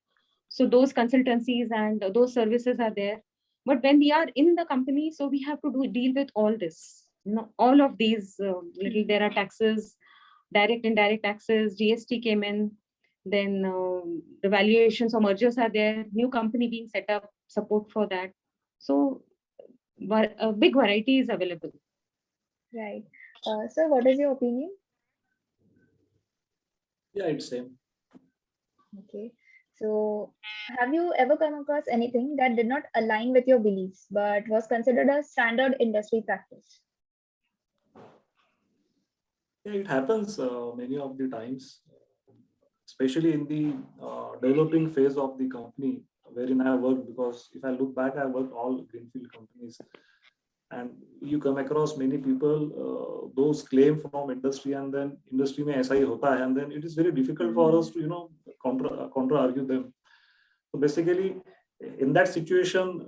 So those consultancies and those services are there. But when we are in the company, so we have to deal with all this. All of these little. There are taxes, direct, indirect taxes. GST came in. Then the valuations or mergers are there. New company being set up, support for that. So a big variety is available. Right. Sir, what is your opinion? Yeah, it's same. Okay. So, have you ever come across anything that did not align with your beliefs but was considered a standard industry practice? Yeah, it happens many of the times, especially in the developing phase of the company wherein I work. Because if I look back, I worked all greenfield companies, and you come across many people those claim from industry, and then industry mein aisa hi hota hai, and then it is very difficult for us to counter argue them. So basically, in that situation,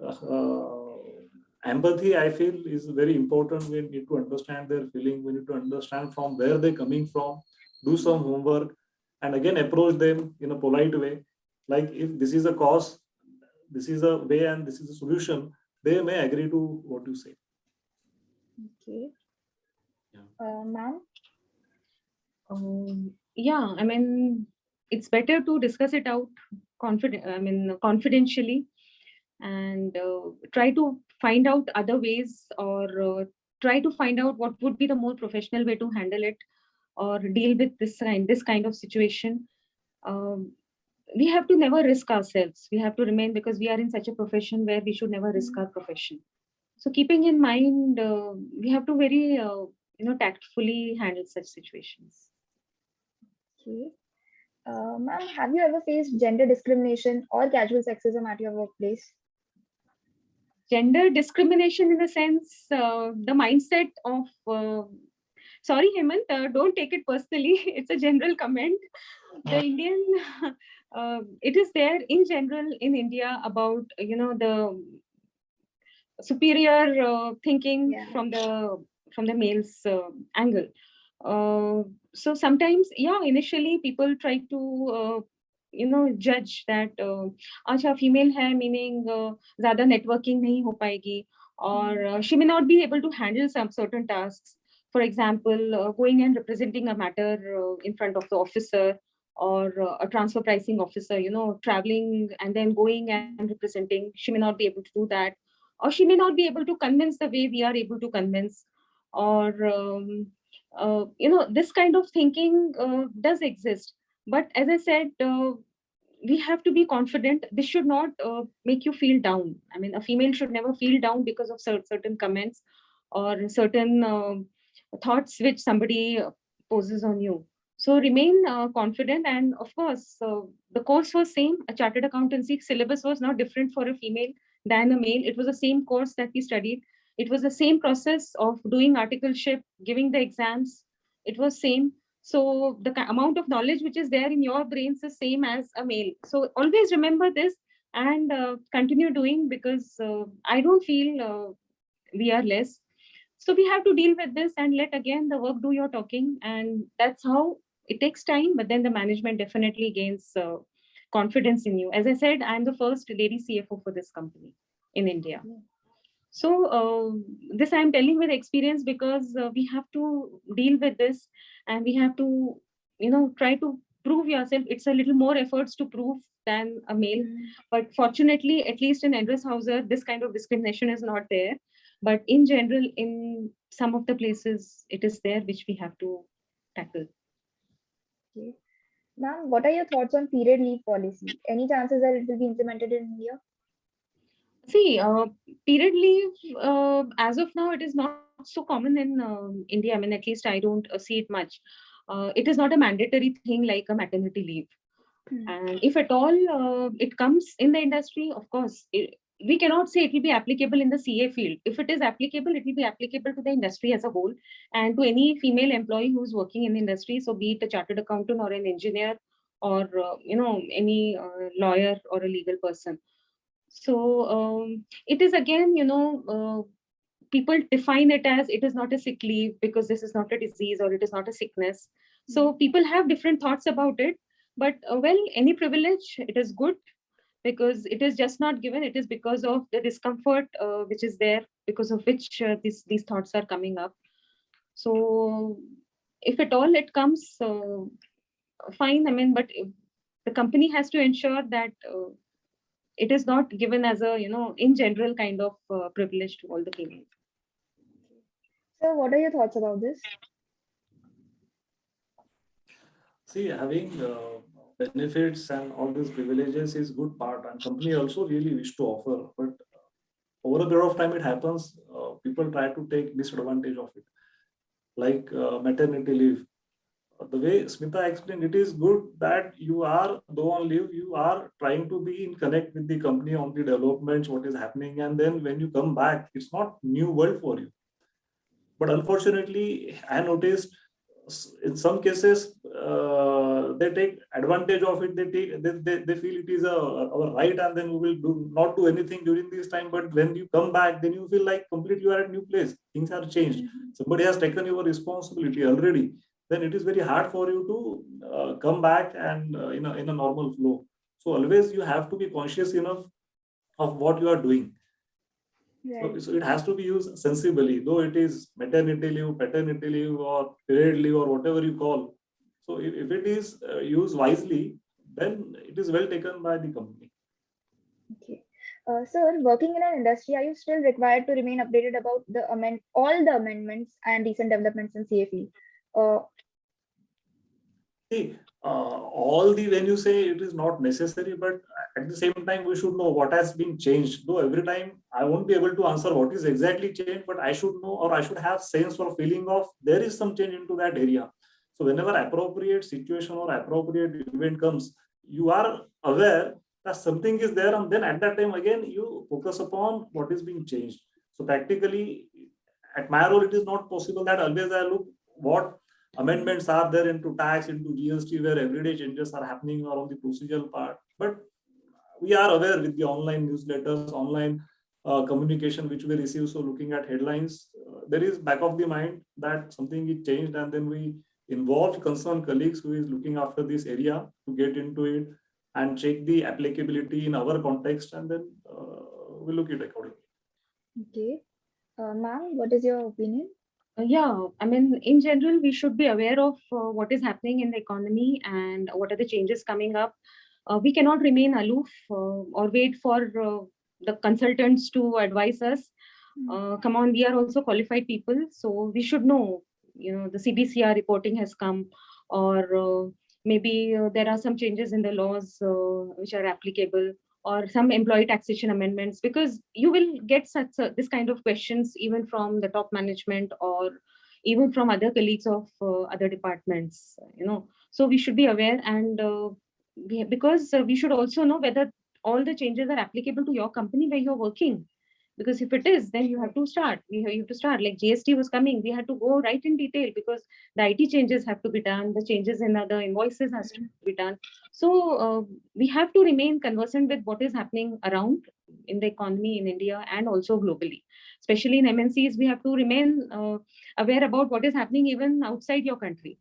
empathy, I feel, is very important. We need to understand their feeling. We need to understand from where they're coming from, do some homework, and again approach them in a polite way. Like, if this is a cause, this is a way, and this is a solution, they may agree to what you say. Okay. Yeah. Ma'am? Yeah, I mean, it's better to discuss it out confidentially, and try to find out other ways, or try to find out what would be the more professional way to handle it or deal with this kind of situation. Um, we have to never risk ourselves. We have to remain, because we are in such a profession where we should never risk our profession. So keeping in mind, we have to very tactfully handle such situations. Okay. Ma'am, have you ever faced gender discrimination or casual sexism at your workplace? Gender discrimination, in the sense, the mindset of sorry, Hemant, don't take it personally. It's a general comment. The Indian, it is there in general in India about the superior thinking Yeah. from the male's angle. So sometimes, yeah, initially people try to judge that अच्छा female है, meaning ज़्यादा networking नहीं हो पाएगी, or she may not be able to handle some certain tasks. For example, going and representing a matter in front of the officer, or a transfer pricing officer, traveling and then going and representing. She may not be able to do that, or she may not be able to convince the way we are able to convince, or this kind of thinking does exist. But as I said, we have to be confident. This should not make you feel down. I mean, a female should never feel down because of certain comments or certain thoughts which somebody poses on you. So remain confident. And of course, the course was same. A chartered accountancy syllabus was not different for a female than a male. It was the same course that we studied. It was the same process of doing articleship, giving the exams. It was same. So the amount of knowledge which is there in your brains is same as a male. So always remember this, and continue doing, because I don't feel we are less. So we have to deal with this and let again the work do your talking, and that's how it takes time. But then the management definitely gains confidence in you. As I said, I'm the first lady CFO for this company in India. So this I'm telling with experience, because we have to deal with this, and we have to try to prove yourself. It's a little more efforts to prove than a male, but fortunately, at least in Endress Hauser, this kind of discrimination is not there. But in general, in some of the places, it is there, which we have to tackle. Okay. Ma'am, what are your thoughts on period leave policy? Any chances that it will be implemented in India? See, period leave, as of now, it is not so common in India. I mean, at least I don't see it much. It is not a mandatory thing like a maternity leave. And if at all it comes in the industry, of course, we cannot say it will be applicable in the CA field. If it is applicable, it will be applicable to the industry as a whole, and to any female employee who's working in the industry. So be it a chartered accountant or an engineer, or any lawyer or a legal person. So it is again, people define it as it is not a sick leave because this is not a disease or it is not a sickness. So people have different thoughts about it. But well, any privilege, it is good, because it is just not given. It is because of the discomfort which is there, because of which these thoughts are coming up. So if at all it comes, fine. I mean, but the company has to ensure that it is not given as a in general kind of privilege to all the females. So what are your thoughts about this? See, having benefits and all these privileges is good part, and company also really wish to offer. But over a period of time, it happens. People try to take disadvantage of it, like maternity leave. The way Smita explained, it is good that you are, though on leave, you are trying to be in connect with the company on the developments, what is happening, and then when you come back, it's not new world for you. But unfortunately, I noticed in some cases they take advantage of it. They feel it is our right, and then we will not do anything during this time. But when you come back, then you feel like completely you are at a new place. Things are changed. Somebody has taken your responsibility already. Then it is very hard for you to come back and in a normal flow. So always you have to be conscious enough of what you are doing. Right. So it has to be used sensibly, though it is maternity leave, paternity leave, or period leave, or whatever you call. So if it is used wisely, then it is well taken by the company. Okay. Sir, working in an industry, are you still required to remain updated about all the amendments and recent developments in CFE? See, all the when you say it is not necessary, but at the same time we should know what has been changed. Though every time I won't be able to answer what is exactly changed, but I should know or I should have sense or feeling of there is some change into that area. So whenever appropriate situation or appropriate event comes, you are aware that something is there, and then at that time again you focus upon what is being changed. So practically, at my role, it is not possible that always I look what amendments are there into tax, into GST, where everyday changes are happening or on the procedural part. But we are aware with the online newsletters, online communication which we receive. So looking at headlines, there is back of the mind that something is changed, and then we involve concerned colleagues who is looking after this area to get into it and check the applicability in our context, and then we look it accordingly. Okay. Ma'am, what is your opinion? Yeah, I mean, in general, we should be aware of what is happening in the economy and what are the changes coming up. We cannot remain aloof or wait for the consultants to advise us. Come on, we are also qualified people, so we should know. The CBCR reporting has come, or maybe there are some changes in the laws which are applicable, or some employee taxation amendments, because you will get such this kind of questions even from the top management or even from other colleagues of other departments. So we should be aware, and because we should also know whether all the changes are applicable to your company where you're working, because if it is, then you have to start. You have to start. Like GST was coming, we had to go right in detail because the IT changes have to be done, the changes in other invoices has to be done. So we have to remain conversant with what is happening around in the economy in India and also globally. Especially in MNCs, we have to remain aware about what is happening even outside your country.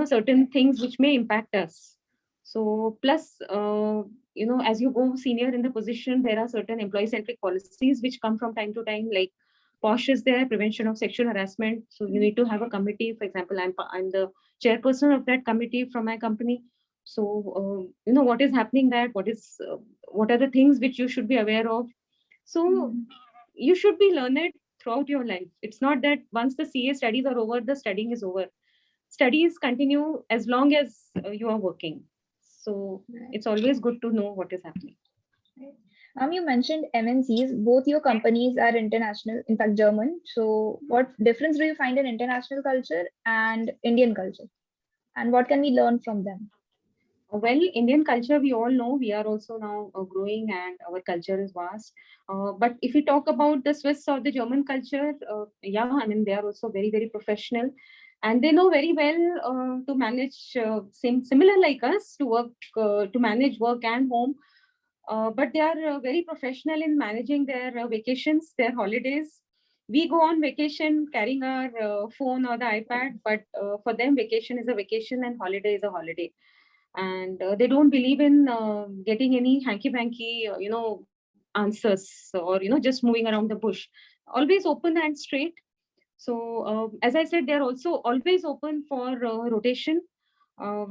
Certain things which may impact us. So plus, as you go senior in the position, there are certain employee-centric policies which come from time to time, like POSH is there, prevention of sexual harassment. So you need to have a committee. For example, I'm the chairperson of that committee from my company. So what is happening there? What are the things which you should be aware of? So you should be learned throughout your life. It's not that once the CA studies are over, the studying is over. Studies continue as long as you are working. So it's always good to know what is happening. You mentioned MNCs. Both your companies are international, in fact, German. So what difference do you find in international culture and Indian culture? And what can we learn from them? Well, Indian culture, we all know, we are also now growing and our culture is vast. But if we talk about the Swiss or the German culture, yeah, I mean, they are also very, very professional. And they know very well to manage, similar like us, to work, to manage work and home. But they are very professional in managing their vacations, their holidays. We go on vacation carrying our phone or the iPad, but for them, vacation is a vacation and holiday is a holiday. And they don't believe in getting any hanky-panky, answers, or, just moving around the bush. Always open and straight. So, as I said, they're also always open for rotation.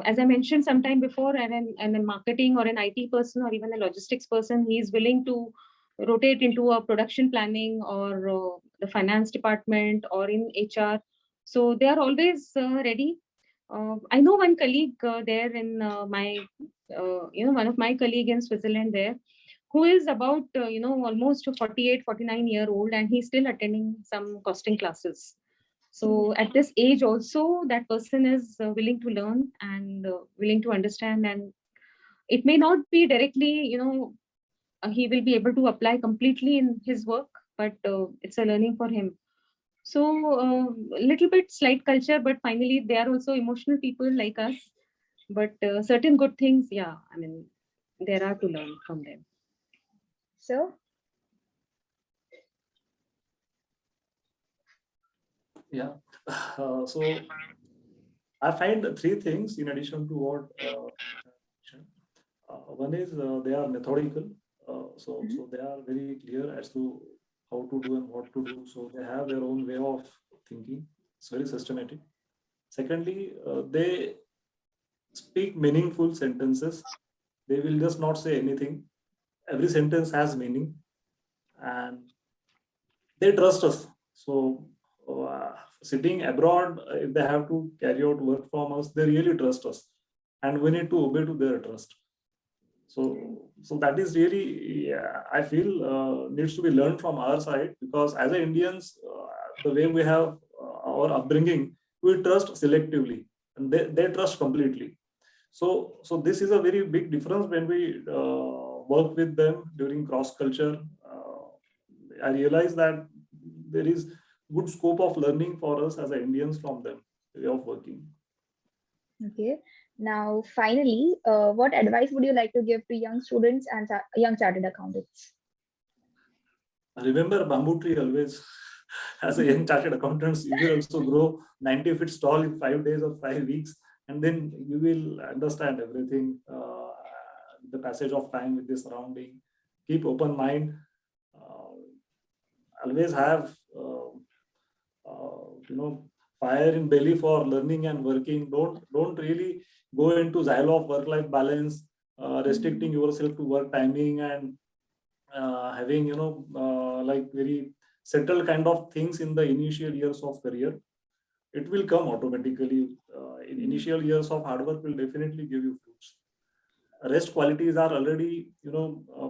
As I mentioned sometime before, and a marketing or an IT person or even a logistics person, he is willing to rotate into a production planning or the finance department or in HR. So they are always ready. I know one colleague there in one of my colleague in Switzerland there, who is about, almost 48, 49-year old, and he's still attending some costing classes. So at this age also, that person is willing to learn and willing to understand. And it may not be directly, he will be able to apply completely in his work, but it's a learning for him. So a little bit slight culture, but finally they are also emotional people like us. But certain good things, yeah, I mean, there are to learn from them. So, Yeah. So I find three things in addition to what one is they are methodical. So they are very clear as to how to do and what to do. So they have their own way of thinking. It's very systematic. Secondly, they speak meaningful sentences. They will just not say anything. Every sentence has meaning, and they trust us. So, sitting abroad, if they have to carry out work from us, they really trust us, and we need to obey to their trust. So that is really, yeah, I feel needs to be learned from our side, because as a Indians, the way we have our upbringing, we trust selectively, and they trust completely. So this is a very big difference when we work with them during cross culture. I realize that there is good scope of learning for us as a Indians from them, way of working. Okay. Now, finally, what advice would you like to give to young students and young chartered accountants? Remember bamboo tree always. As a young chartered accountant, you will also grow 90 feet tall in 5 days or 5 weeks, and then you will understand everything. The passage of time with the surrounding. Keep open mind. Always have fire in belly for learning and working. Don't really go into xylo of work-life balance, restricting yourself to work timing, and having like very settled kind of things in the initial years of career. It will come automatically. In initial years of hard work will definitely give you fruits. Rest qualities are already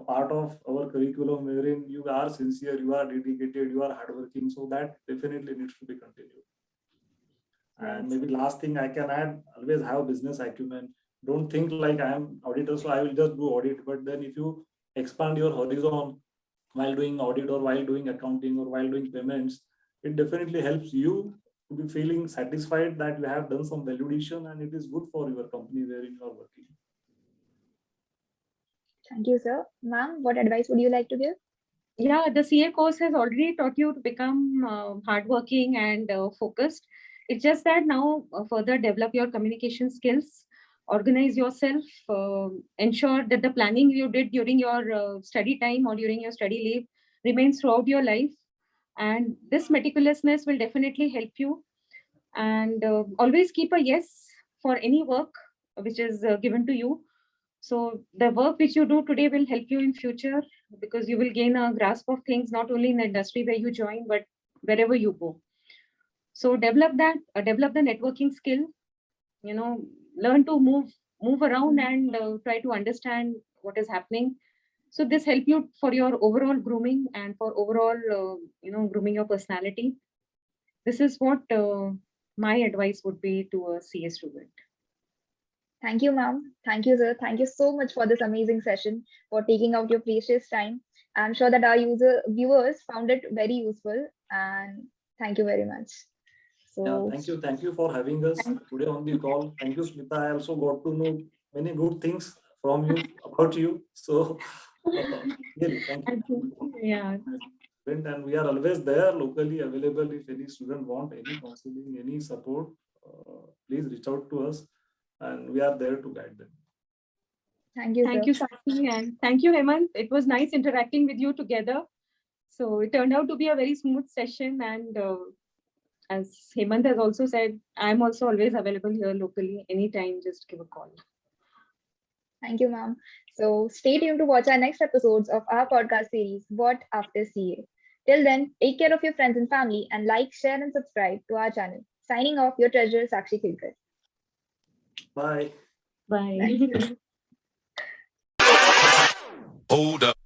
part of our curriculum, wherein you are sincere, you are dedicated, you are hardworking. So that definitely needs to be continued. And maybe last thing I can add, always have business acumen. Don't think like I am auditor, so I will just do audit. But then if you expand your horizon while doing audit, or while doing accounting, or while doing payments, it definitely helps you to be feeling satisfied that you have done some value addition, and it is good for your company wherein you are working. Thank you, sir. Ma'am, what advice would you like to give? Yeah, the CA course has already taught you to become hardworking and focused. It's just that now further develop your communication skills, organize yourself, ensure that the planning you did during your study time or during your study leave remains throughout your life. And this meticulousness will definitely help you. And always keep a yes for any work which is given to you. So the work which you do today will help you in future, because you will gain a grasp of things not only in the industry where you join, but wherever you go. So develop that, develop the networking skill. Learn to move around and try to understand what is happening. So this help you for your overall grooming and for overall grooming your personality. This is what my advice would be to a CA student. Thank you, ma'am. Thank you, sir. Thank you so much for this amazing session, for taking out your precious time. I'm sure that our viewers found it very useful, and thank you very much. So Thank you for having us today on the call. Thank you, Smita. I also got to know many good things from you about you. So really, thank you. Yeah. And we are always there, locally available. If any student want any counseling, any support, please reach out to us, and we are there to guide them. Thank you, Thank you, Sakshi, and thank you, Hemant. It was nice interacting with you together. So it turned out to be a very smooth session, and as Hemant has also said, I'm also always available here locally. Anytime, just give a call. Thank you, ma'am. So stay tuned to watch our next episodes of our podcast series, What After CA. Till then, take care of your friends and family, and like, share, and subscribe to our channel. Signing off, your treasurer, Sakshi Khedkar. Bye. Bye. Hold up.